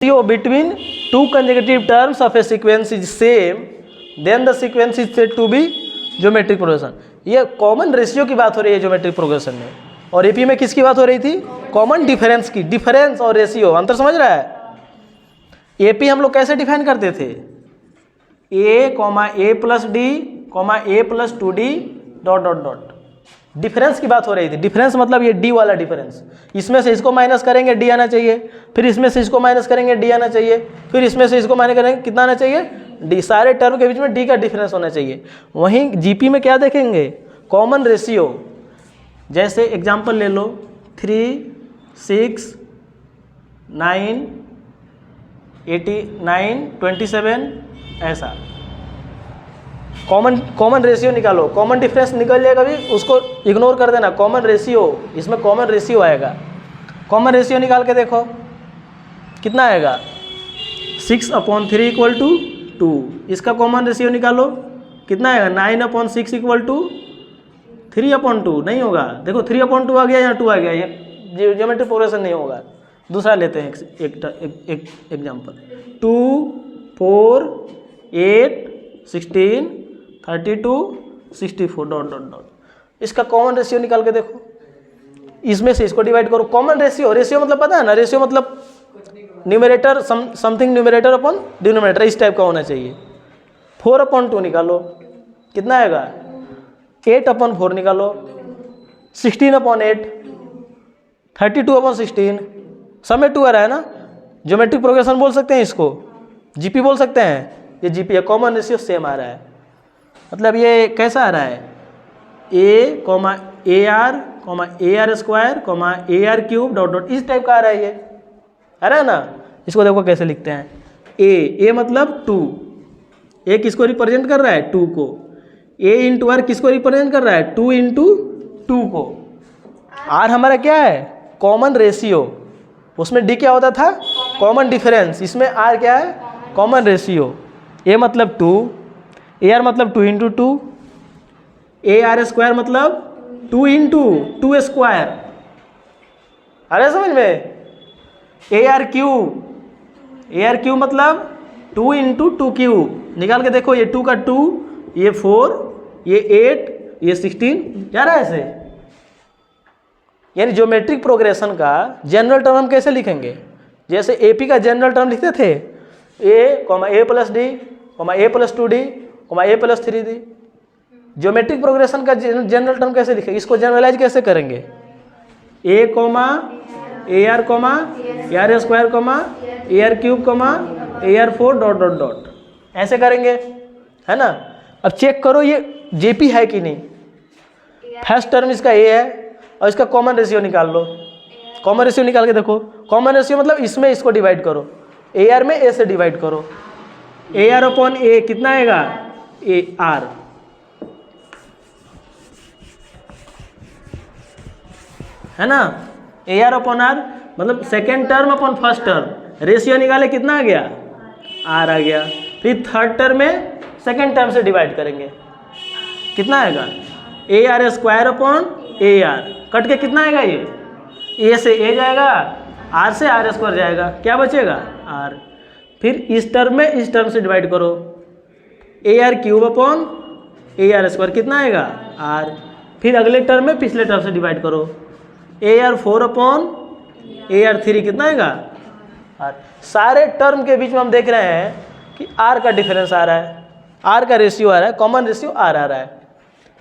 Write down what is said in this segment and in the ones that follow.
ratio between two consecutive terms of a sequence is same, then the sequence is said to be geometric progression. ये common ratio की बात हो रही है geometric progression में, और एपी में किसकी बात हो रही थी? कॉमन डिफरेंस की. डिफरेंस और रेशियो अंतर समझ रहा है? एपी हम लोग कैसे डिफाइन करते थे? A comma A plus D comma A plus 2d dot dot dot. Difference की बात हो रही थी. डिफरेंस मतलब ये डी वाला डिफरेंस. इसमें से इसको माइनस करेंगे डी आना चाहिए, फिर इसमें से इसको माइनस करेंगे डी आना चाहिए, फिर इसमें से इसको माइनस करेंगे कितना आना चाहिए? डी. सारे टर्म के बीच में डी का डिफरेंस होना चाहिए. वहीं जीपी में क्या देखेंगे? Common ratio. जैसे एग्जांपल ले लो 3, 6, 9, 89, 27 ऐसा. कॉमन रेशियो निकालो. कॉमन डिफरेंस निकल जाएगा भी, उसको इग्नोर कर देना. कॉमन रेशियो, इसमें कॉमन रेशियो आएगा. कॉमन रेशियो निकाल के देखो कितना आएगा? 6/3 = 2. इसका कॉमन रेशियो निकालो कितना आएगा? 9/6 = 3/2. नहीं होगा. देखो 3/2 आ गया, यहाँ 2 आ गया. ये ज्योमेट्रिक प्रोग्रेशन नहीं होगा. दूसरा लेते हैं एक एग्जाम्पल. 2, 4, 8, 16, 32, 64 dot dot dot. इसका कॉमन रेशियो निकाल के देखो. इसमें से इसको डिवाइड करो. कॉमन रेशियो, रेशियो मतलब पता है ना? रेशियो मतलब numerator something numerator upon denominator, इस टाइप का होना चाहिए. 4/2 निकालो कितना आएगा? 8/4 निकालो. 16/8, 32/16. सब में 2 आ रहा है ना? ज्योमेट्रिक प्रोग्रेशन बोल सकते हैं इसको, जीपी बोल सकते हैं. ये जीपी है. कॉमन रेशियो सेम आ रहा है. मतलब ये कैसा आ रहा है? A comma A R comma A R square comma A R cube dot dot, इस टाइप का आ रहा है. ये आ रहा है ना? इसको देखो कैसे लिखते हैं. ए मतलब 2. ए किसको रिप्रेजेंट कर रहा है? 2 को. ए इंटू आर किसको रिप्रेजेंट कर रहा है? 2 इंटू 2 को. आर हमारा क्या है? Common ratio. उसमें डी क्या होता था? Common difference. इसमें आर क्या है? Common ratio. ए मतलब 2, ए आर मतलब 2 इंटू 2, ए आर स्क्वायर मतलब 2 इंटू 2 स्क्वायर. अरे समझ में? ए आर क्यू मतलब 2 इंटू 2 क्यूब. निकाल के देखो. ये 2 का 2, ये 4, ये 8, ये 16 जा रहा है ऐसे. यानी ज्योमेट्रिक प्रोग्रेशन का जनरल टर्म हम कैसे लिखेंगे? जैसे एपी का जनरल टर्म लिखते थे A comma A plus D comma A plus 2d comma A plus 3d. Geometric progression का जनरल टर्म कैसे लिखेंगे? इसको जनरलाइज कैसे करेंगे? A comma A R comma A R square comma A R cube comma A R 4 dot dot dot, ऐसे करेंगे, है ना? अब चेक करो ये जेपी है कि नहीं. फर्स्ट टर्म इसका ए है और इसका कॉमन रेशियो निकाल लो. कॉमन रेशियो निकाल के देखो. कॉमन रेशियो मतलब इसमें इसको डिवाइड करो. ए आर में ए से डिवाइड करो. ए आर अपॉन ए कितना आएगा? A R. है ना? ए आर अपॉन आर मतलब second term upon first term. Ratio निकाले कितना आ गया? आर आ गया. फिर थर्ड टर्म में सेकेंड टर्म से डिवाइड करेंगे. कितना आएगा? ए R square upon A R. Cut के कितना आएगा? ये ए से ए जाएगा, आर से आर स्क्वायर जाएगा. क्या बचेगा? आर. फिर इस टर्म में इस टर्म से डिवाइड करो. ए आर क्यूब अपॉन ए आर स्क्वायर कितना आएगा? आर. फिर अगले टर्म में पिछले टर्म से डिवाइड करो. ए आर 4 अपॉन ए आर 3 कितना आएगा? आर. सारे टर्म के बीच में हम देख रहे हैं कि आर का डिफरेंस आ रहा है, आर का रेशियो आ रहा है, कॉमन रेशियो आर आ रहा है.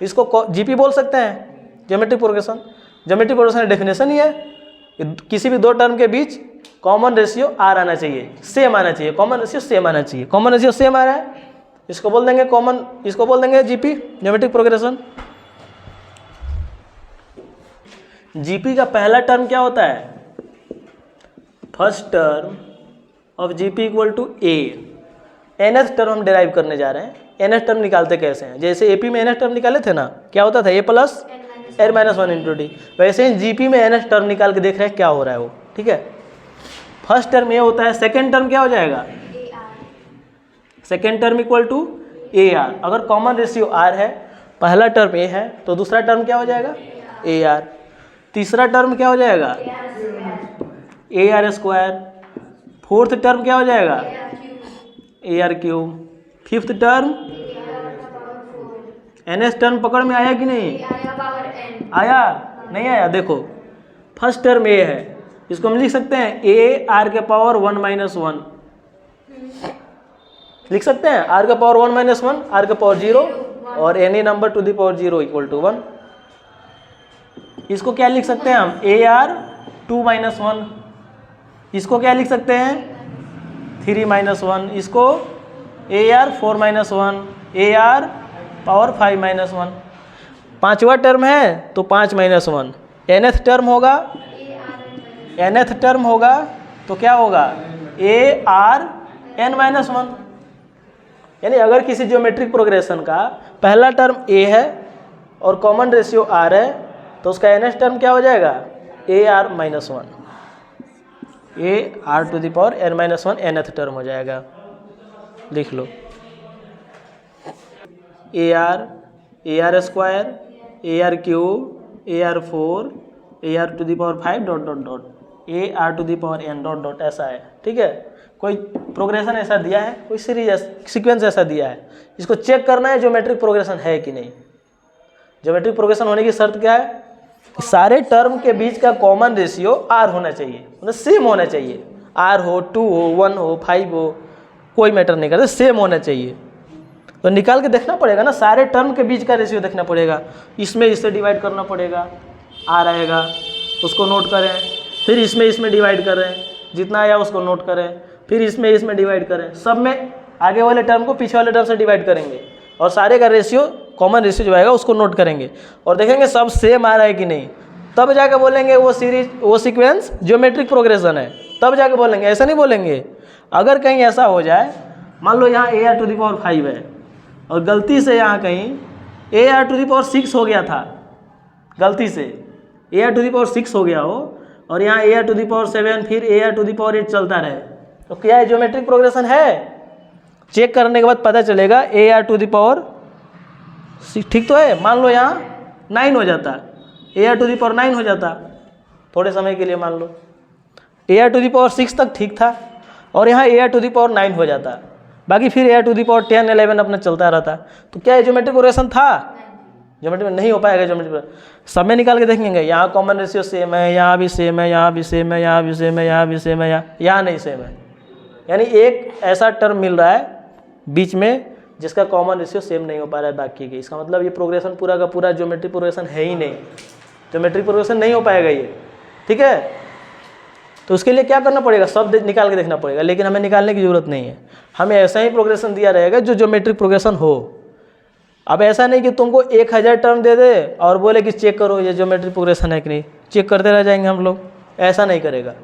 इसको जीपी बोल सकते हैं, ज्योमेट्रिक प्रोग्रेशन. ज्योमेट्रिक प्रोग्रेशन का डेफिनेशन ही है किसी भी दो टर्म के बीच कॉमन रेशियो आर आना चाहिए, सेम आना चाहिए. कॉमन रेशियो सेम आना चाहिए. कॉमन रेशियो सेम आ रहा है, इसको बोल देंगे कॉमन, इसको बोल देंगे जीपी, ज्योमेट्रिक प्रोग्रेशन. जीपी का पहला टर्म क्या होता है? First term of GP equal to A. Nth term हम डिराइव करने जा रहे हैं. एनएथ टर्म निकालते कैसे हैं? जैसे एपी में एनएथ टर्म निकाले थे ना, क्या होता था? A plus N minus 1 into D. वैसे ही जीपी में एनएथ टर्म निकाल के देख रहे हैं क्या हो रहा है वो. ठीक है. फर्स्ट टर्म ये होता है. सेकेंड टर्म क्या हो जाएगा? Second term equal to A R. अगर कॉमन रेशियो आर है, पहला टर्म ए है, तो दूसरा टर्म क्या हो जाएगा? A are. तीसरा टर्म क्या हो जाएगा? A R square. Fourth term क्या हो जाएगा, A R cube. Fifth term nth term पकड़ में आया कि नहीं, आया नहीं आया। देखो फर्स्ट टर्म ए है, इसको हम लिख सकते हैं ए आर के पावर 1 माइनस 1, लिख सकते हैं आर के पावर 1 माइनस 1, आर के पावर 0 और any number to the power 0 equal to 1। इसको क्या लिख सकते हैं हम, ए आर 2 माइनस 1, इसको क्या लिख सकते हैं 3 माइनस 1, इसको ए R 4 minus 1, A are power 5 minus 1। पांचवा टर्म है तो 5 माइनस 1। nth टर्म होगा, nth टर्म होगा तो क्या होगा, ए आर एन माइनस 1। यानी अगर किसी ज्योमेट्रिक प्रोग्रेशन का पहला टर्म ए है और कॉमन रेशियो आर है तो उसका nth टर्म क्या हो जाएगा, A R minus 1, A R to the power N minus 1 nth term हो जाएगा। लिख लो A R square, A R cube, A R 4, A R to the power 5 dot dot dot, A R to the power N dot dot, ऐसा है। ठीक है, कोई progression ऐसा दिया है, कोई सीरीज सीक्वेंस ऐसा दिया है, इसको चेक करना है ज्योमेट्रिक प्रोग्रेशन है कि नहीं। ज्योमेट्रिक प्रोग्रेशन होने की शर्त क्या है, सारे टर्म के बीच का कॉमन रेशियो आर होना चाहिए, मतलब सेम होना चाहिए। आर हो, 2 हो, 1 हो, 5 हो, कोई मैटर नहीं करता, सेम होना चाहिए। तो निकाल के देखना पड़ेगा ना, सारे टर्म के बीच का रेशियो देखना पड़ेगा। इसमें इससे डिवाइड करना पड़ेगा, आर आएगा, उसको नोट करें। फिर इसमें डिवाइड करें, जितना आया उसको नोट करें। फिर इसमें डिवाइड करें, सब में आगे वाले टर्म को पीछे वाले टर्म से डिवाइड करेंगे और सारे का रेशियो, कॉमन रेशियो जो आएगा उसको नोट करेंगे और देखेंगे सब सेम आ रहा है कि नहीं। तब जाके बोलेंगे वो सीरीज, वो सीक्वेंस ज्योमेट्रिक प्रोग्रेशन है, तब जाके बोलेंगे, ऐसा नहीं बोलेंगे। अगर कहीं ऐसा हो जाए, मान लो यहाँ A R to the power 5 है और गलती से यहाँ कहीं A R to the power 6 हो गया था, गलती से A R to the power 6 हो गया हो और यहाँ A R to the power 7 फिर A R to the power 8 चलता रहे, तो क्या है, ज्योमेट्रिक प्रोग्रेशन है। चेक करने के बाद पता चलेगा A R to the power 6 ठीक तो है। मान लो यहाँ 9 हो जाता, A R to the power 9 हो जाता, थोड़े समय के लिए मान लो A R to the power 6 तक ठीक था और यहाँ A R to the power 9 हो जाता, बाकी फिर A R to the power 10 11 अपना चलता रहता। तो क्या ज्योमेट्रिक प्रोग्रेशन था, ज्योमेट्री में नहीं हो पाएगा। ज्योमेट्री सब में निकाल के देखेंगे, यहाँ कॉमन रेशियो सेम है, यहाँ भी सेम है, यहाँ भी सेम है, यहाँ भी सेम है, यहाँ भी सेम है, यहाँ नहीं सेम है। यानी एक ऐसा टर्म मिल रहा है बीच में जिसका कॉमन रेशियो सेम नहीं हो पा रहा है बाकी के। इसका मतलब ये प्रोग्रेशन पूरा का पूरा ज्योमेट्रिक प्रोग्रेशन है ही नहीं, ज्योमेट्रिक प्रोग्रेशन नहीं हो पाएगा ये। ठीक है, तो उसके लिए क्या करना पड़ेगा, सब निकाल के देखना पड़ेगा, लेकिन हमें निकालने की जरूरत नहीं है। हमें ऐसा ही प्रोग्रेशन दिया रहेगा जो ज्योमेट्रिक प्रोग्रेशन हो। अब ऐसा नहीं कि तुमको 1000 टर्म दे दे और बोले कि चेक करो ये ज्योमेट्रिक प्रोग्रेशन है कि नहीं, चेक करते रह जाएंगे हम लोग, ऐसा नहीं करेगा।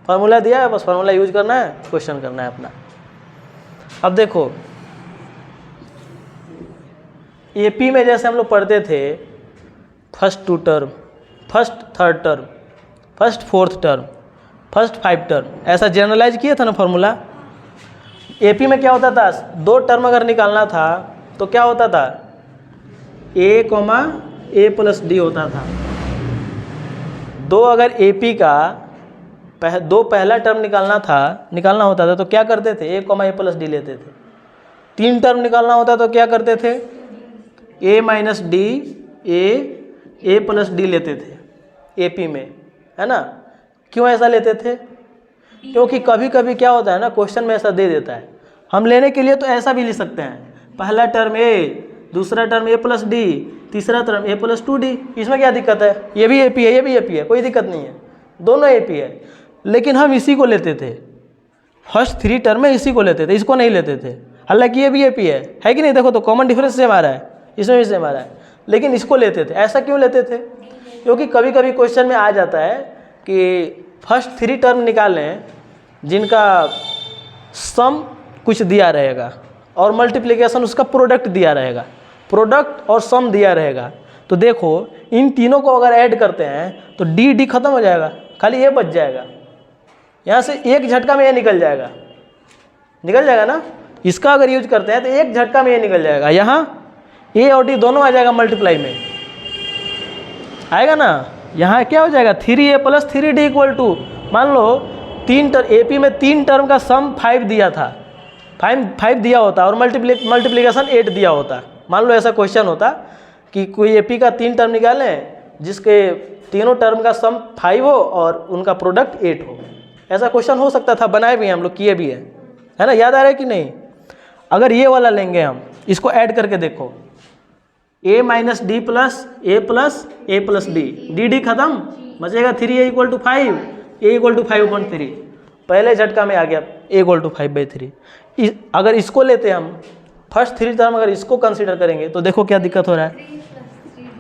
फार्मूला दिया है, बस फार्मूला यूज करना है, क्वेश्चन करना है अपना। अब देखो एपी में जैसे हम लोग पढ़ते थे first 2 term, first 3rd term, first 4th term, first 5 term, ऐसा जनरलाइज किया था ना फार्मूला। एपी में क्या होता था, 2 टर्म अगर निकालना था तो क्या होता था, ए कॉमा ए प्लस डी होता था। 2 अगर एपी का 2 पहला टर्म निकालना होता था तो क्या करते थे, A comma A plus D लेते थे। 3 टर्म निकालना होता तो क्या करते थे, A minus D A plus D लेते थे एपी में, है ना। क्यों ऐसा लेते थे, क्योंकि कभी कभी क्या होता है ना, क्वेश्चन में ऐसा दे देता है। हम लेने के लिए तो ऐसा भी लिख सकते हैं, पहला टर्म ए, दूसरा टर्म ए प्लस डी, तीसरा टर्म ए प्लस 2d। इसमें क्या दिक्कत है, ये भी एपी है, ये भी एपी है, कोई दिक्कत नहीं है, दोनों एपी है। लेकिन हम इसी को लेते थे, फर्स्ट 3 टर्म में इसी को लेते थे, इसको नहीं लेते थे। हालांकि ये भी एपी है कि नहीं, देखो तो कॉमन डिफरेंस सेम आ रहा है, इसमें भी सेम आ रहा है, लेकिन इसको लेते थे। ऐसा क्यों लेते थे, क्योंकि कभी कभी क्वेश्चन में आ जाता है कि फर्स्ट 3 टर्म निकालें जिनका सम कुछ दिया रहेगा और मल्टीप्लिकेशन उसका प्रोडक्ट दिया रहेगा, प्रोडक्ट और सम दिया रहेगा। तो देखो इन तीनों को अगर ऐड करते हैं तो डी खत्म हो जाएगा, खाली ये बच जाएगा। यहाँ से एक झटका में ये निकल जाएगा ना। इसका अगर यूज करते हैं तो एक झटका में ये निकल जाएगा, यहाँ ए और डी दोनों आ जाएगा मल्टीप्लाई में, आएगा ना। यहाँ क्या हो जाएगा, 3a plus 3d equal to, मान लो एपी में 3 टर्म का सम 5 दिया था, 5 दिया होता और मल्टीप्लिकेशन 8 दिया होता। मान लो ऐसा क्वेश्चन होता कि कोई एपी का 3 टर्म निकालें जिसके तीनों टर्म का सम 5 हो और उनका प्रोडक्ट 8 हो। ऐसा क्वेश्चन हो सकता था, बनाए भी हैं हम लोग, किए भी है ना, याद आ रहा है कि नहीं। अगर ये वाला लेंगे हम, इसको ऐड करके देखो, a minus D plus A plus D D खत्म, बचेगा 3a = 5, a = 5/3। पहले झटका में आ गया a = 5/3। अगर इसको लेते हम फर्स्ट 3 टर्म, अगर इसको कंसीडर करेंगे तो देखो क्या दिक्कत हो रहा है।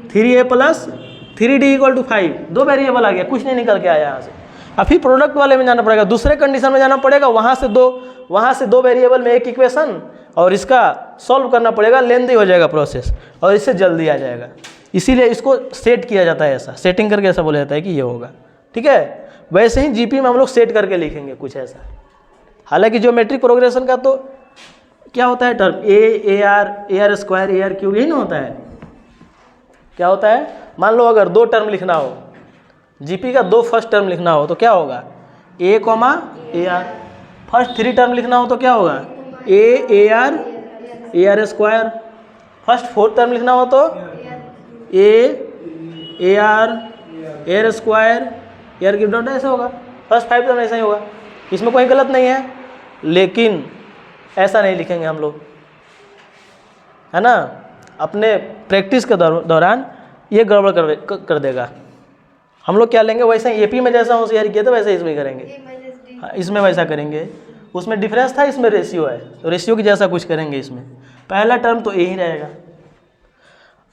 3a प्लस 3d = 5, 2 वेरिएबल आ गया, कुछ नहीं निकल के आया यहाँ से। अब फिर प्रोडक्ट वाले में जाना पड़ेगा, दूसरे कंडीशन में जाना पड़ेगा, वहाँ से दो वेरिएबल में एक इक्वेशन, और इसका सॉल्व करना पड़ेगा, लेंदी हो जाएगा प्रोसेस और इससे जल्दी आ जाएगा। इसीलिए इसको सेट किया जाता है, ऐसा सेटिंग करके ऐसा बोला जाता है कि ये होगा। ठीक है, वैसे ही जीपी में हम लोग सेट करके लिखेंगे कुछ ऐसा। हालांकि ज्योमेट्रिक प्रोग्रेशन का तो क्या होता है term, A R square A R cube, यही ना होता है। क्या होता है, मान लो अगर 2 टर्म लिखना हो, जीपी का 2 फर्स्ट टर्म लिखना हो तो क्या होगा, A comma A R. First 3 term लिखना हो तो क्या होगा, A R square. First 4 term लिखना हो तो A R square A R cube dot, ऐसा होगा। फर्स्ट 5 टर्म ऐसा ही होगा, इसमें कोई गलत नहीं है। लेकिन ऐसा नहीं लिखेंगे हम लोग, है ना। अपने प्रैक्टिस के दौरान ये गड़बड़ कर देगा। हम लोग क्या लेंगे, वैसे एपी में जैसा होशियारी किया था वैसे इसमें करेंगे। हाँ, इसमें वैसा करेंगे, उसमें डिफरेंस था, इसमें रेशियो है तो रेशियो की जैसा कुछ करेंगे। इसमें पहला टर्म तो ए ही रहेगा।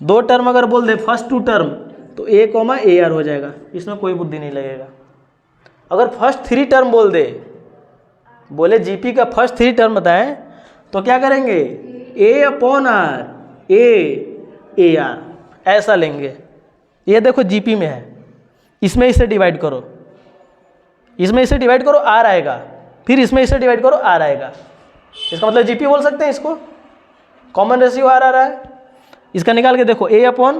2 टर्म अगर बोल दे फर्स्ट 2 टर्म तो ए कॉमा ए आर हो जाएगा, इसमें कोई बुद्धि नहीं लगेगा। अगर फर्स्ट 3 टर्म बोल दे, बोले जीपी का फर्स्ट 3 टर्म बताएं तो क्या करेंगे, A/R ए आर ऐसा लेंगे। ये देखो जीपी में है, इसमें इसे डिवाइड करो, इसमें इसे डिवाइड करो आर आएगा, फिर इसमें इसे डिवाइड करो आर आएगा। इसका मतलब जीपी बोल सकते हैं इसको, कॉमन रेशियो आर आ रहा है। इसका निकाल के देखो, ए अपॉन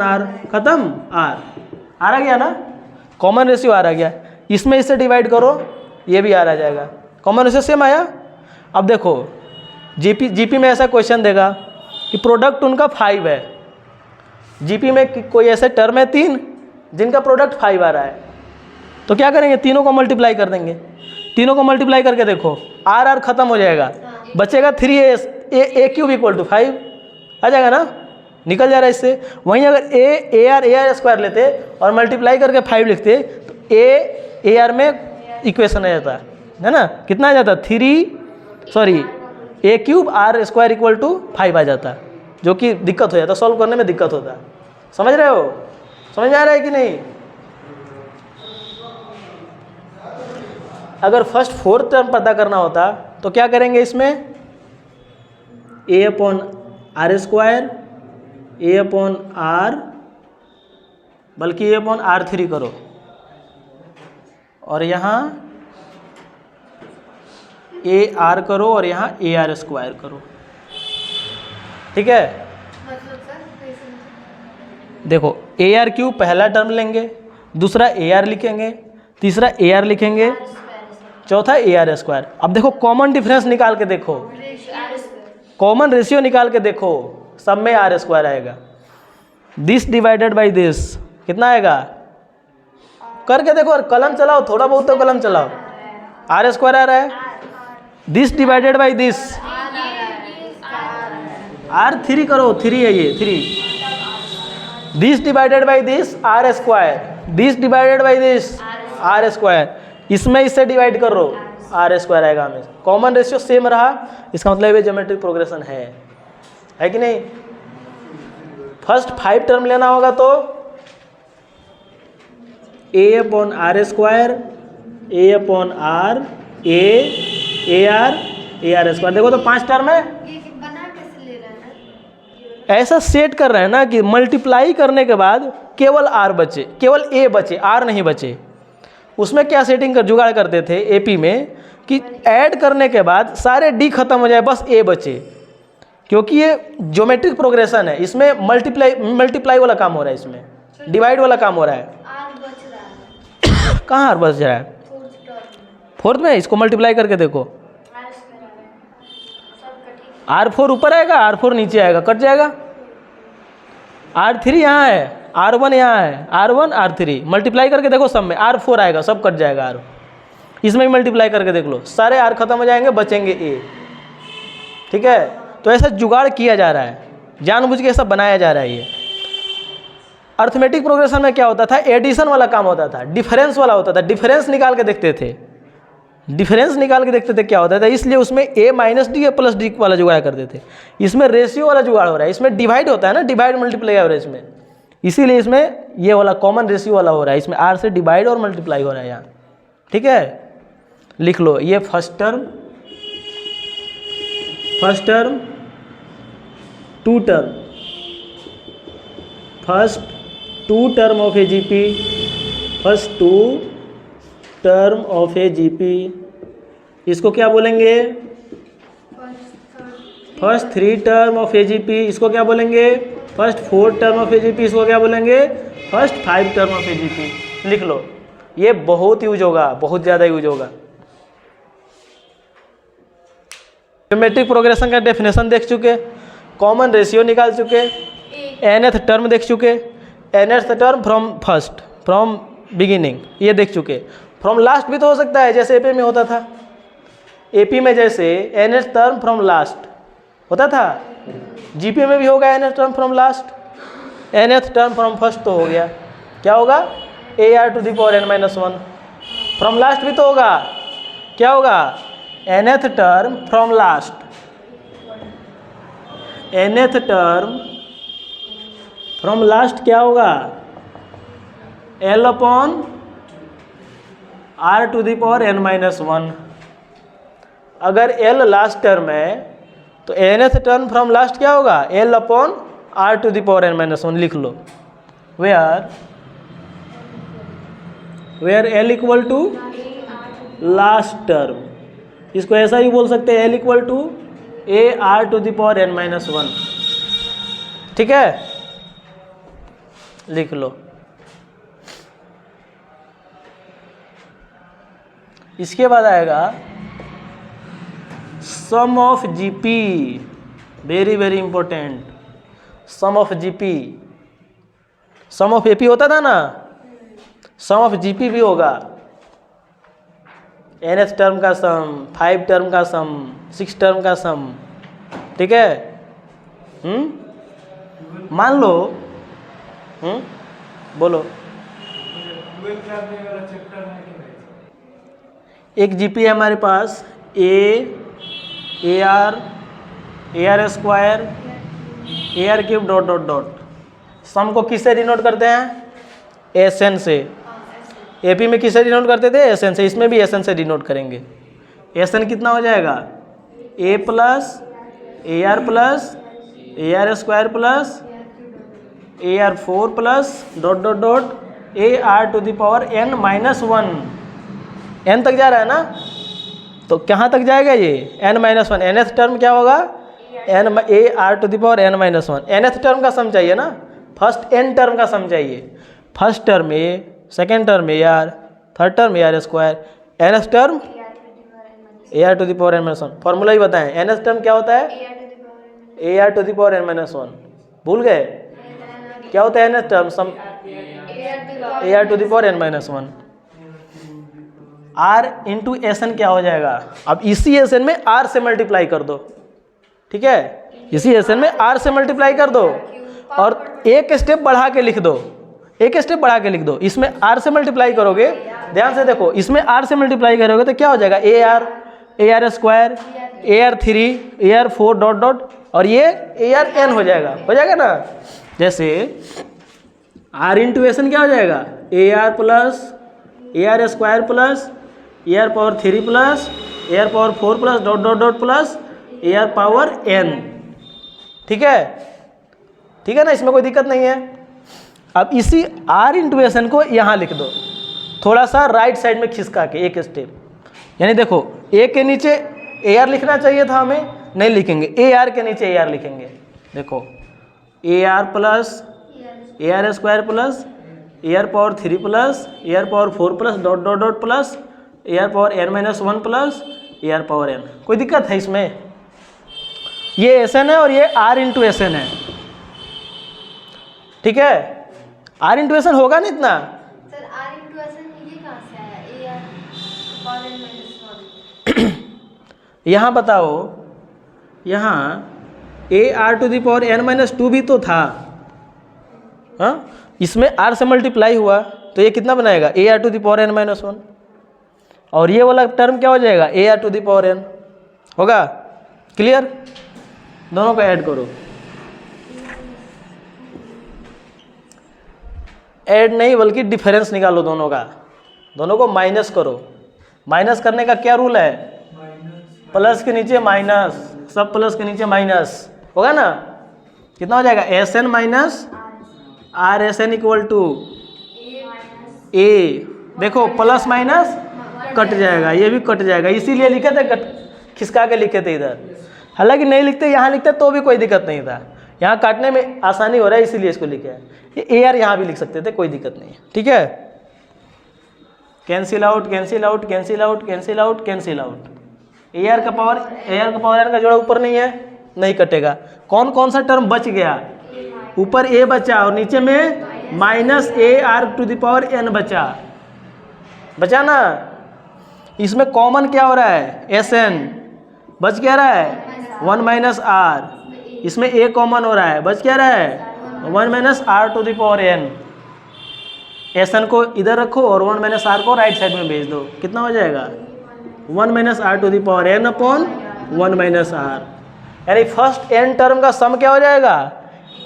आर, खत्म, आर आ गया ना, कॉमन रेशियो आर आ गया। इसमें इसे डिवाइड करो, ये भी आर आ जाएगा, कॉमन रेशियो सेम आया। अब देखो जीपी में ऐसा क्वेश्चन देगा कि प्रोडक्ट उनका 5 है। जीपी में कोई ऐसे टर्म है 3 जिनका प्रोडक्ट 5 आ रहा है, तो क्या करेंगे, तीनों को मल्टीप्लाई कर देंगे। तीनों को मल्टीप्लाई करके देखो, आर खत्म हो जाएगा, बचेगा 3a क्यूब = 5 आ जाएगा ना, निकल जा रहा है इससे। वहीं अगर ए आर स्क्वायर लेते और मल्टीप्लाई करके 5 लिखते तो ए आर में इक्वेशन आ जाता है ना, कितना आ जाता, a क्यूब r स्क्वायर = 5 आ जाता, जो कि दिक्कत हो जाता, सॉल्व करने में दिक्कत होता। समझ रहे हो, समझ में आ रहा है कि नहीं। अगर फर्स्ट 4 टर्म पता करना होता तो क्या करेंगे, इसमें A/R स्क्वायर A/R, बल्कि A/R3 करो, और यहाँ AR करो और यहाँ AR स्क्वायर करो। ठीक है, देखो AR क्यूब पहला टर्म लेंगे, दूसरा AR लिखेंगे, तीसरा AR लिखेंगे, चौथा AR स्क्वायर। अब देखो कॉमन डिफरेंस निकाल के देखो, कॉमन रेशियो निकाल के देखो, सब में R स्क्वायर आएगा। दिस डिवाइडेड बाई दिस कितना आएगा, करके देखो, और कलम चलाओ, थोड़ा बहुत तो कलम चलाओ। R स्क्वायर आ रहा है, this divided by this R3 करो, 3 है ये 3। This divided by this R square, this divided by this R square, इसमें इससे डिवाइड करो, R स्क्वायर आएगा हमेशा। कॉमन रेशियो सेम रहा, इसका मतलब ये ज्योमेट्रिक प्रोग्रेशन है कि नहीं। फर्स्ट 5 टर्म लेना होगा तो A/R square A/R AR square. देखो तो 5 टर्म है, ऐसा सेट कर रहे हैं ना कि मल्टीप्लाई करने के बाद केवल R बचे, केवल A बचे, R नहीं बचे। उसमें क्या सेटिंग कर जुगाड़ करते थे एपी में कि ऐड करने के बाद सारे D खत्म हो जाए, बस A बचे, क्योंकि ये ज्योमेट्रिक प्रोग्रेशन है, इसमें मल्टीप्लाई वाला काम हो रहा है, इसमें डिवाइड वाला काम हो रहा है। कहाँ आर बच रहा है? फोर्थ में। इसको मल्टीप्लाई करके देखो, R4 ऊपर आएगा, R4 नीचे आएगा, कट जाएगा। R3 यहाँ है, R1 यहाँ है, R1 R3 मल्टीप्लाई करके देखो, सब में R4 आएगा, सब कट जाएगा। R इसमें भी मल्टीप्लाई करके देख लो, सारे R खत्म हो जाएंगे, बचेंगे A। ठीक है, तो ऐसा जुगाड़ किया जा रहा है, जानबूझ के ऐसा बनाया जा रहा है। ये अर्थमेटिक प्रोग्रेशन में क्या होता था? एडिशन वाला काम होता था, डिफरेंस वाला होता था, डिफरेंस निकाल के देखते थे, डिफरेंस निकाल के देखते थे क्या होता था। इसलिए उसमें a माइनस डी या प्लस डी वाला जुगाड़ करते थे। इसमें रेशियो वाला जुगाड़ हो रहा है, इसमें डिवाइड होता है ना, डिवाइड मल्टीप्लाई हो रहा है इसमें, इसीलिए इसमें ये वाला कॉमन रेशियो वाला हो रहा है। इसमें r से डिवाइड और मल्टीप्लाई हो रहा है यहाँ। ठीक है, लिख लो, ये first term, two term, first two term of AGP, first two term of AGP, इसको क्या बोलेंगे? First three term of AGP, इसको क्या बोलेंगे? First four term of AGP, इसको क्या बोलेंगे? First five term of AGP। लिख लो, ये बहुत यूज होगा, बहुत ज़्यादा यूज होगा। ज्योमेट्रिक प्रोग्रेशन का डेफिनेशन देख चुके, कॉमन रेशियो निकाल चुके, nth टर्म देख चुके, nth टर्म फ्रॉम बिगिनिंग ये देख चुके। फ्रॉम लास्ट भी तो हो सकता है, जैसे एपी में होता था। एपी में जैसे nth टर्म फ्रॉम लास्ट होता था, जीपी में भी होगा nth term from last, nth term from first तो हो गया, क्या होगा? AR⁻n-1। फ्रॉम लास्ट भी तो होगा, क्या होगा? nth term from last, nth term from last क्या होगा? L/R⁻n-1। अगर L लास्ट टर्म है तो nth टर्म फ्रॉम लास्ट क्या होगा? L/R⁻n-1। लिख लो, where L equal to last term, इसको ऐसा ही बोल सकते हैं, L इक्वल टू AR⁻n-1। ठीक है, लिख लो। इसके बाद आएगा sum of GP, very very important. Sum of GP, sum of AP होता था ना, सम ऑफ जीपी भी होगा। nth टर्म का सम, 5 टर्म का सम, 6 टर्म का सम। ठीक है, मान लो, बोलो, एक जीपी है हमारे पास, AR square, AR cube dot dot dot. Sum को किससे डिनोट करते हैं? SN से। एपी में किससे डिनोट करते थे? SN से। इसमें भी SN से डिनोट करेंगे। SN कितना हो जाएगा? A plus AR square plus AR4 plus dot dot dot AR⁻n-1। n तक जा रहा है ना, तो कहाँ तक जाएगा ये? n-1। nth टर्म क्या होगा? AR⁻n-1। nth टर्म का सम चाहिए ना, फर्स्ट n टर्म का सम चाहिए। First term A, second term AR, third term AR square, nth term AR⁻n-1। Formula ही बताएं, nth टर्म क्या होता है? AR⁻n-1। भूल गए क्या होता है nth टर्म? सम AR⁻n-1। R इंटू SN क्या हो जाएगा? अब इसी SN में R से मल्टीप्लाई कर दो। ठीक है, इसी SN में R से मल्टीप्लाई कर दो और एक स्टेप बढ़ा के लिख दो, एक स्टेप बढ़ा के लिख दो। इसमें R से मल्टीप्लाई करोगे, ध्यान से देखो, इसमें R से मल्टीप्लाई करोगे तो क्या हो जाएगा? AR square, AR3, AR4 dot dot, और ये ARn हो जाएगा ना। जैसे R इंटू SN क्या हो जाएगा? AR plus AR square plus AR⁻³ plus AR⁻4 plus dot dot dot plus AR⁻n। ठीक है ना, इसमें कोई दिक्कत नहीं है। अब इसी R इंटू SN को यहाँ लिख दो, थोड़ा सा राइट साइड में खिसका के एक स्टेप। यानी देखो, A के नीचे AR लिखना चाहिए था हमें, नहीं लिखेंगे, AR के नीचे AR लिखेंगे। देखो, AR plus AR square plus AR power 3 plus AR power 4 plus dot dot dot plus AR power n-1 plus AR power n। कोई दिक्कत है इसमें? ये Sn है और ये R इंटू Sn है, ठीक है। R इंटू Sn होगा ना इतना? सर R इंटू Sn ये कहाँ से आया? AR power n-1। यहाँ बताओ, यहाँ AR to the power n-2 भी तो था, हाँ, इसमें R से मल्टीप्लाई हुआ तो ये कितना बनाएगा? AR to the power n-1। और ये वाला टर्म क्या हो जाएगा? AR to the power n होगा। क्लियर? दोनों को ऐड करो, ऐड नहीं बल्कि डिफरेंस निकालो दोनों का, दोनों को माइनस करो। माइनस करने का क्या रूल है? प्लस के नीचे माइनस, सब प्लस के नीचे माइनस होगा ना। कितना हो जाएगा? Sn minus RSn equal to A। देखो प्लस माइनस कट जाएगा, ये भी कट जाएगा, इसीलिए लिखे थे, खिसका के लिखे थे इधर। हालांकि नहीं लिखते, यहाँ लिखते तो भी कोई दिक्कत नहीं था, यहाँ काटने में आसानी हो रहा है इसीलिए इसको लिखे हैं। ये AR यहाँ भी लिख सकते थे, कोई दिक्कत नहीं है, ठीक है। Cancel out cancel out cancel out cancel out cancel out. AR का पावर n का जोड़ा ऊपर नहीं है, नहीं कटेगा। कौन कौन सा टर्म बच गया? ऊपर A बचा और नीचे में minus AR to the power n बचा ना। इसमें कॉमन क्या हो रहा है? Sn बच क्या रहा है? 1 माइनस R। इसमें A कॉमन हो रहा है, बच क्या रहा है? 1 minus R to the power n। Sn को इधर रखो और 1 माइनस R को राइट साइड में भेज दो, कितना हो जाएगा? 1 minus R to the power n upon 1 minus R। यानी फर्स्ट n टर्म का सम क्या हो जाएगा?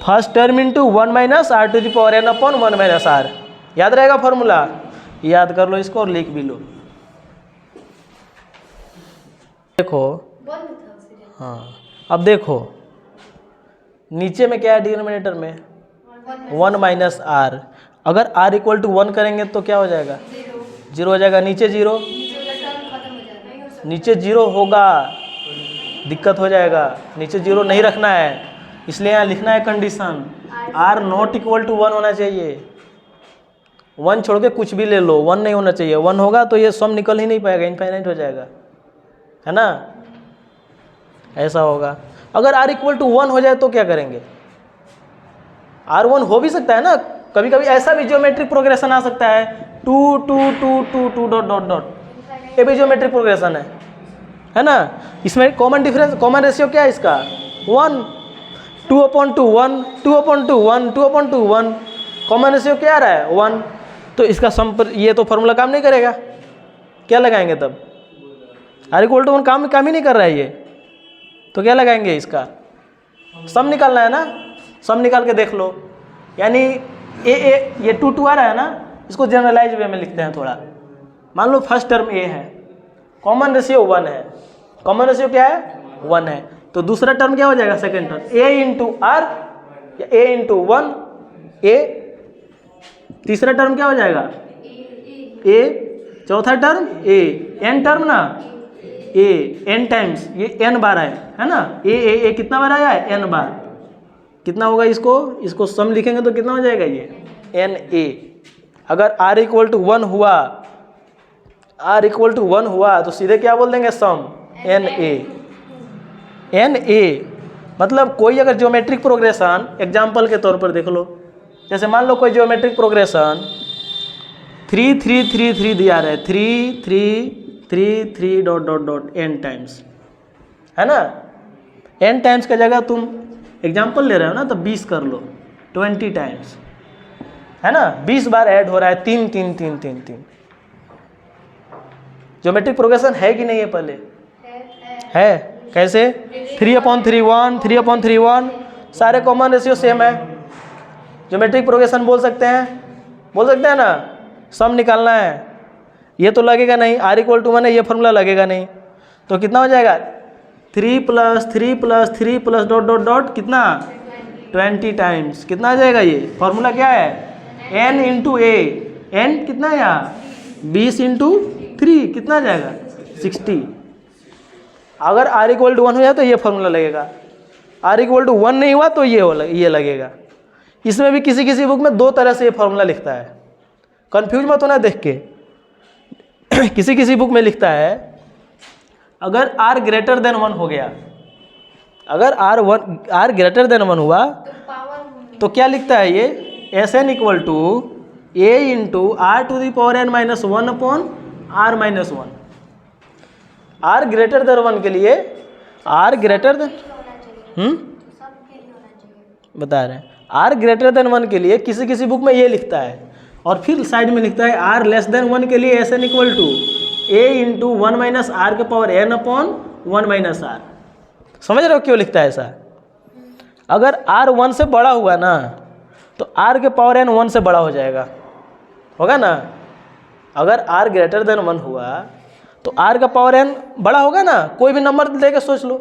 First term into 1 minus R to the power n upon 1 minus R। याद रहेगा फॉर्मूला? याद कर लो इसको और लिख भी लो। देखो, हाँ, अब देखो नीचे में क्या है? डिनोमिनेटर में 1 माइनस R। अगर R इक्वल टू 1 करेंगे तो क्या हो जाएगा? 0 हो जाएगा। नीचे 0, नीचे 0 होगा, दिक्कत हो जाएगा। नीचे 0 नहीं रखना है, इसलिए यहाँ लिखना है condition R not equal to 1 होना चाहिए। 1 छोड़ के कुछ भी ले लो, 1 नहीं होना चाहिए। 1 होगा तो ये सम निकल ही नहीं पाएगा, इनफाइनाइट हो जाएगा, है ना। ऐसा होगा। अगर R इक्वल टू 1 हो जाए तो क्या करेंगे? R1 हो भी सकता है ना, कभी कभी ऐसा भी ज्योमेट्रिक प्रोग्रेशन आ सकता है, 2 2 2 2 2 डॉट डॉट डॉट, ये भी ज्योमेट्रिक प्रोग्रेशन है ना। इसमें कॉमन डिफरेंस, कॉमन रेशियो क्या है इसका? 1, 2/2 1, 2/2 1, 2/2 1। कॉमन रेशियो क्या आ रहा है? 1। तो इसका सम पर ये तो फॉर्मूला काम नहीं करेगा, क्या लगाएंगे तब? R इक्वल टू 1 काम ही नहीं कर रहा है ये, तो क्या लगाएंगे? इसका सम निकालना है ना। सम निकाल के देख लो। यानी ये 2 2 आ रहा है ना, इसको जनरलाइज वे में लिखते हैं थोड़ा। मान लो फर्स्ट टर्म A है, कॉमन रेशियो 1 है। कॉमन रेशियो क्या है? 1 है। तो दूसरा टर्म क्या हो जाएगा? Second term A into R या A इंटू 1 A। तीसरा टर्म क्या हो जाएगा? A। चौथा टर्म A। n टर्म ना A, n टाइम्स, ये n बार है ना। A कितना बार आया है? n बार। कितना होगा इसको सम लिखेंगे तो कितना हो जाएगा? ये NA। अगर R इक्वल टू 1 हुआ, R इक्वल टू 1 हुआ तो सीधे क्या बोल देंगे? सम NA। मतलब कोई अगर ज्योमेट्रिक प्रोग्रेशन, एग्जाम्पल के तौर पर देख लो, जैसे मान लो कोई ज्योमेट्रिक प्रोग्रेशन 3 3 3 3 दिया रहा है, 3 3 3 3 dot dot dot n times, है ना। n टाइम्स का जगह तुम एग्जाम्पल ले रहे हो ना, तो 20 कर लो, 20 टाइम्स, है ना। 20 बार ऐड हो रहा है, 3 3 3 3 3। ज्योमेट्रिक प्रोग्रेशन है कि नहीं है? पहले है। कैसे? 3/3 1, 3/3 1, सारे कॉमन रेशियो सेम है। ज्योमेट्रिक प्रोग्रेशन बोल सकते हैं ना। सम निकालना है, ये तो लगेगा नहीं। R इक्वल टू 1 है, ये फॉर्मूला लगेगा नहीं, तो कितना हो जाएगा? 3 plus 3 plus 3 plus dot dot dot कितना? 20 टाइम्स। कितना आ जाएगा? ये फॉर्मूला क्या है? n into A। n कितना है यहाँ? 20 इंटू 3 कितना आ जाएगा? 60। अगर R इक्वल टू 1 हो जाए तो ये फॉर्मूला लगेगा। R इक्वल टू 1 नहीं हुआ तो ये लगेगा। इसमें भी किसी किसी बुक में 2 तरह से ये फॉर्मूला लिखता है। कंफ्यूज मत होना देख के। किसी किसी बुक में लिखता है अगर r ग्रेटर देन 1 हो गया, अगर r ग्रेटर देन 1 हुआ तो पावर तो क्या लिखता है ये, Sn equal to a into r to the power n minus 1 upon r minus 1। r greater than 1 के लिए r ग्रेटर देन सबके लिए होना चाहिए। बता रहे हैं r ग्रेटर देन 1 के लिए किसी किसी बुक में ये लिखता है, और फिर साइड में लिखता है r लेस देन 1 के लिए Sn equal to a into 1 minus R के power n upon 1 minus R. समझ रहे हो क्यों लिखता है ऐसा? अगर r 1 से बड़ा हुआ ना तो r के पावर n 1 से बड़ा हो जाएगा, होगा ना। अगर r ग्रेटर देन 1 हुआ तो r का पावर n बड़ा होगा ना। कोई भी नंबर लेके सोच लो,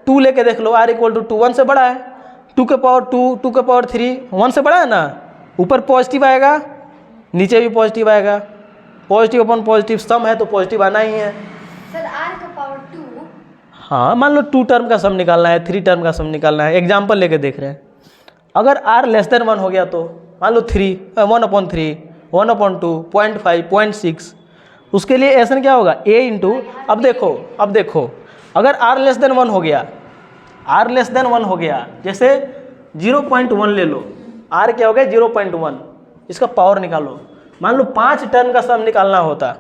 2 लेके देख लो, r इक्वल टू 2 1 से बड़ा है, 2 के पावर 2 2 के पावर 3 1 से बड़ा है ना। ऊपर पॉजिटिव आएगा, नीचे भी पॉजिटिव आएगा, पॉजिटिव अपॉन पॉजिटिव सम है तो पॉजिटिव आना ही है। सर r का पावर 2, हाँ मान लो 2 टर्म का सम निकालना है, 3 टर्म का सम निकालना है, एग्जाम्पल लेके देख रहे हैं। अगर r लेस देन 1 हो गया तो मान लो 1 अपॉन 3 1 अपॉन 2 0.5 0.6, उसके लिए Sn क्या होगा a इंटू, अब देखो अगर r लेस देन 1 हो गया, r लेस देन 1 हो गया, जैसे 0.1 ले लो, r क्या हो गया 0.1, इसका पावर निकालो। मान लो 5 टर्म का सम निकालना होता,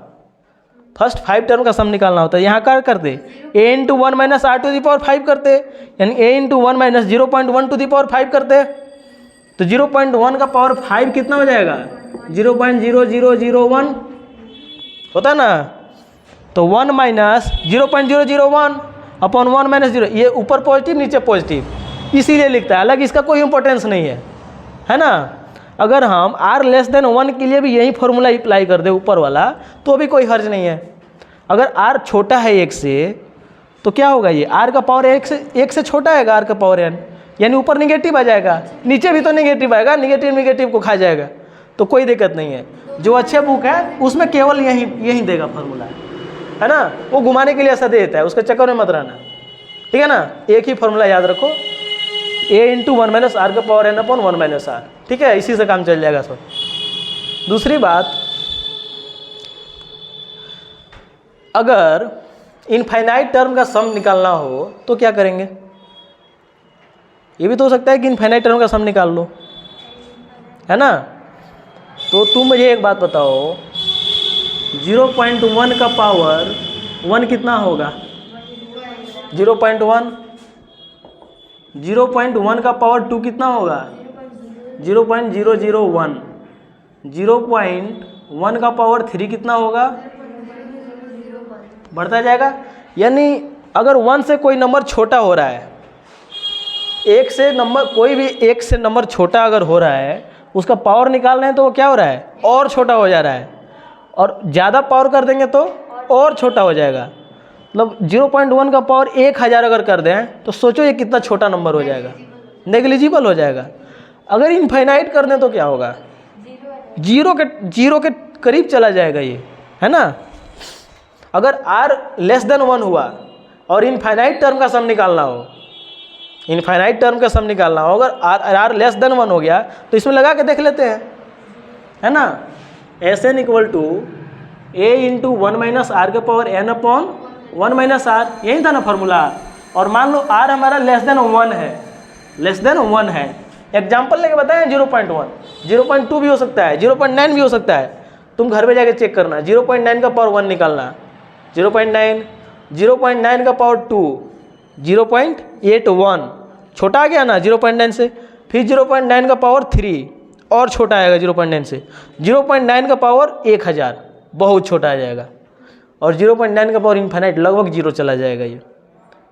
फर्स्ट 5 टर्म का सम निकालना होता, यहाँ क्या करते a into 1 minus R to the power 5 करते, यानी a into 1 minus 0.1 to the power 5 करते, तो 0.1 का पावर 5 कितना हो जाएगा 0.0001 होता ना। तो 1 माइनस 0.001 अपॉन 1 माइनस 0, ये ऊपर पॉजिटिव नीचे पॉजिटिव, इसीलिए लिखता है, हालांकि इसका कोई इंपॉर्टेंस नहीं है ना। अगर हम r लेस देन 1 के लिए भी यही फॉर्मूला अप्लाई कर दे ऊपर वाला तो भी कोई हर्ज नहीं है। अगर r छोटा है 1 से तो क्या होगा, ये r का पावर 1 से छोटा है r का पावर n, यानी ऊपर निगेटिव आ जाएगा, नीचे भी तो निगेटिव आएगा, निगेटिव को खा जाएगा, तो कोई दिक्कत नहीं है। जो अच्छे बुक है उसमें केवल यही देगा फॉर्मूला, है ना। वो घुमाने के लिए ऐसा दे देता है, उसके चक्कर में मत रहना, ठीक है ना। एक ही फॉर्मूला याद रखो, a इंटू 1 माइनस आर का power n upon 1 minus R, ठीक है, इसी से काम चल जाएगा सब। दूसरी बात, अगर इनफाइनाइट टर्म का सम निकालना हो तो क्या करेंगे। ये भी तो हो सकता है कि इनफाइनाइट टर्म का सम निकाल लो, है ना। तो तुम मुझे एक बात बताओ, 0.1 का पावर 1 कितना होगा 0.1, 0.1 का पावर 2 कितना होगा 0.001, 0.1 का पावर 3 कितना होगा, बढ़ता जाएगा। यानी अगर 1 से कोई नंबर छोटा हो रहा है, एक से नंबर, कोई भी एक से नंबर छोटा अगर हो रहा है, उसका पावर निकाल रहे हैं तो वो क्या हो रहा है, और छोटा हो जा रहा है, और ज़्यादा पावर कर देंगे तो और छोटा हो जाएगा। मतलब 0.1 का पावर 1000 अगर कर दें तो सोचो ये कितना छोटा नंबर हो जाएगा, नेग्लिजिबल हो जाएगा। अगर इनफाइनाइट कर दें तो क्या होगा, जीरो के करीब चला जाएगा ये, है ना। अगर r लेस देन 1 हुआ और इनफाइनाइट टर्म का सम निकालना हो, इनफाइनाइट टर्म का सम निकालना हो, अगर r लेस देन 1 हो गया तो इसमें लगा के देख लेते हैं, है ना। Sn equal to a into 1 minus R के power n upon 1 minus R, यही था ना फार्मूला। और मान लो r हमारा लेस देन 1 है, लेस देन 1 है, एग्जाम्पल लेके बताएं 0.1, 0.2 भी हो सकता है, 0.9 भी हो सकता है, तुम घर में जाके चेक करना। 0.9 का पावर 1 निकालना, 0.9, 0.9 का पावर 2, 0.81, छोटा आ गया ना 0.9 से, फिर 0.9 का पावर 3 और छोटा आएगा 0.9 से, 0.9 का पावर 1000 बहुत छोटा आ जाएगा, और 0.9 का पावर इनफाइनाइट लगभग 0 चला जाएगा ये।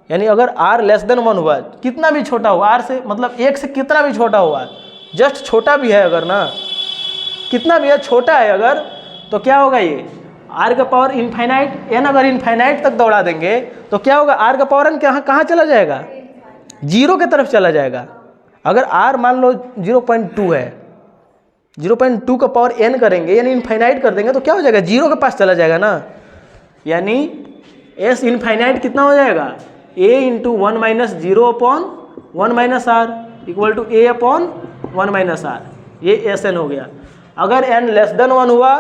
यानी अगर r लेस देन 1 हुआ, कितना भी छोटा हुआ, r से मतलब 1 से कितना भी छोटा हुआ, जस्ट छोटा भी है अगर ना, कितना भी है छोटा है अगर, तो क्या होगा ये r का पावर इनफाइनाइट n अगर इनफाइनाइट तक दौड़ा देंगे तो क्या होगा, r का पावर n कहाँ चला जाएगा, 0 की तरफ चला जाएगा। अगर r मान लो 0.2 है, 0.2 का पावर n करेंगे यानी इनफाइनाइट कर देंगे तो क्या हो जाएगा, 0 के पास चला जाएगा ना। यानी s इनफाइनाइट कितना हो जाएगा, a into 1 minus 0 upon 1 minus R equal to a upon 1 minus R, ये Sn हो गया। अगर n लेस देन 1 हुआ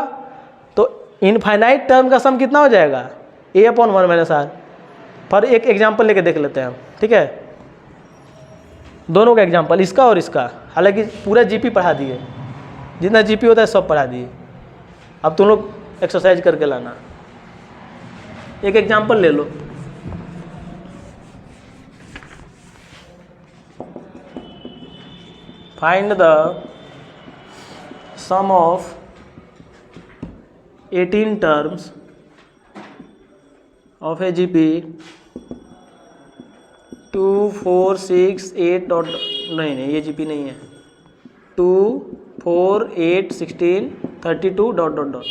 तो इनफाइनाइट टर्म का सम कितना हो जाएगा, a/1 - r। पर एक एग्जाम्पल लेके देख लेते हैं हम, ठीक है, दोनों का एग्जाम्पल, इसका और इसका। हालांकि पूरा जीपी पढ़ा दिए, जितना जीपी होता है सब पढ़ा दिए। अब तुम लोग एक्सरसाइज करके लाना। एक एग्जाम्पल ले लो, find the sum of 18 terms of a GP 2, 4, 6, 8 dot, नहीं ये जीपी नहीं है, 2, 4, 8, 16, 32 डॉट डॉट डॉट।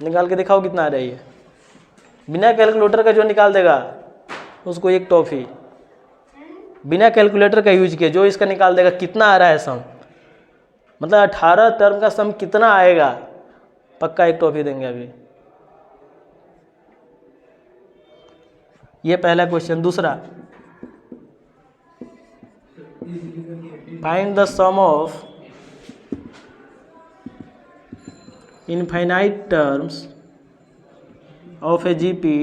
निकाल के दिखाओ कितना आ रहा है ये। बिना कैलकुलेटर का जो निकाल देगा उसको एक टॉफ़ी, बिना कैलकुलेटर का यूज किए जो इसका निकाल देगा कितना आ रहा है सम, मतलब 18 टर्म का सम कितना आएगा, पक्का एक टॉफ़ी देंगे अभी। ये पहला क्वेश्चन। दूसरा, find the sum of infinite terms of a GP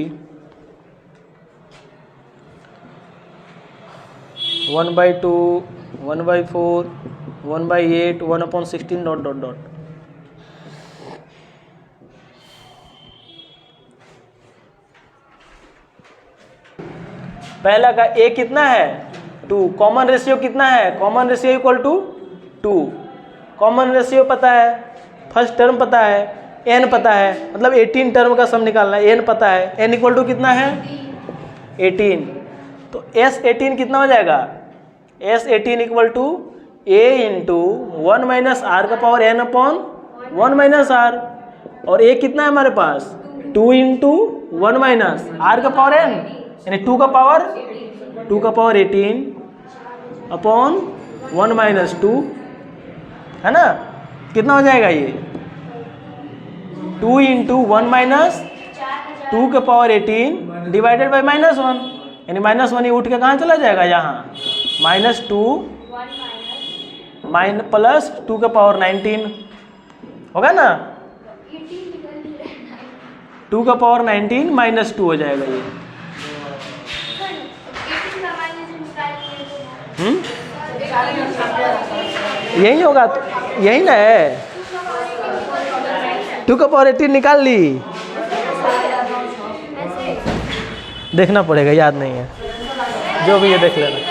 1/2, 1/4, 1/8, 1/16 dot dot dot. पहला का a कितना है 2, कॉमन रेशियो कितना है, common ratio equal to 2। Common ratio पता है, फर्स्ट टर्म पता है, n पता है, मतलब 18 टर्म का सम निकालना है, n पता है, n इक्वल टू कितना है 18। तो S18 कितना हो जाएगा, S18 equal to a into 1 minus r का power n upon 1 minus r, और a कितना है हमारे पास 2 इंटू 1 माइनस r का पावर n, यानी 2 का पावर 18 अपॉन 1 माइनस 2, है ना। कितना हो जाएगा ये 2 इंटू 1 माइनस 2 के पावर 18 डिवाइडेड बाई -1, यानी -1 ही उठ के कहाँ चला जाएगा, यहाँ -2 प्लस 2 के पावर 19 होगा ना, 2 का पावर 19 -2 हो जाएगा ये। यही होगा, तो यही ना है, 2 का पावर 18 निकाल ली, देखना पड़ेगा, याद नहीं है, जो भी ये देख लेना।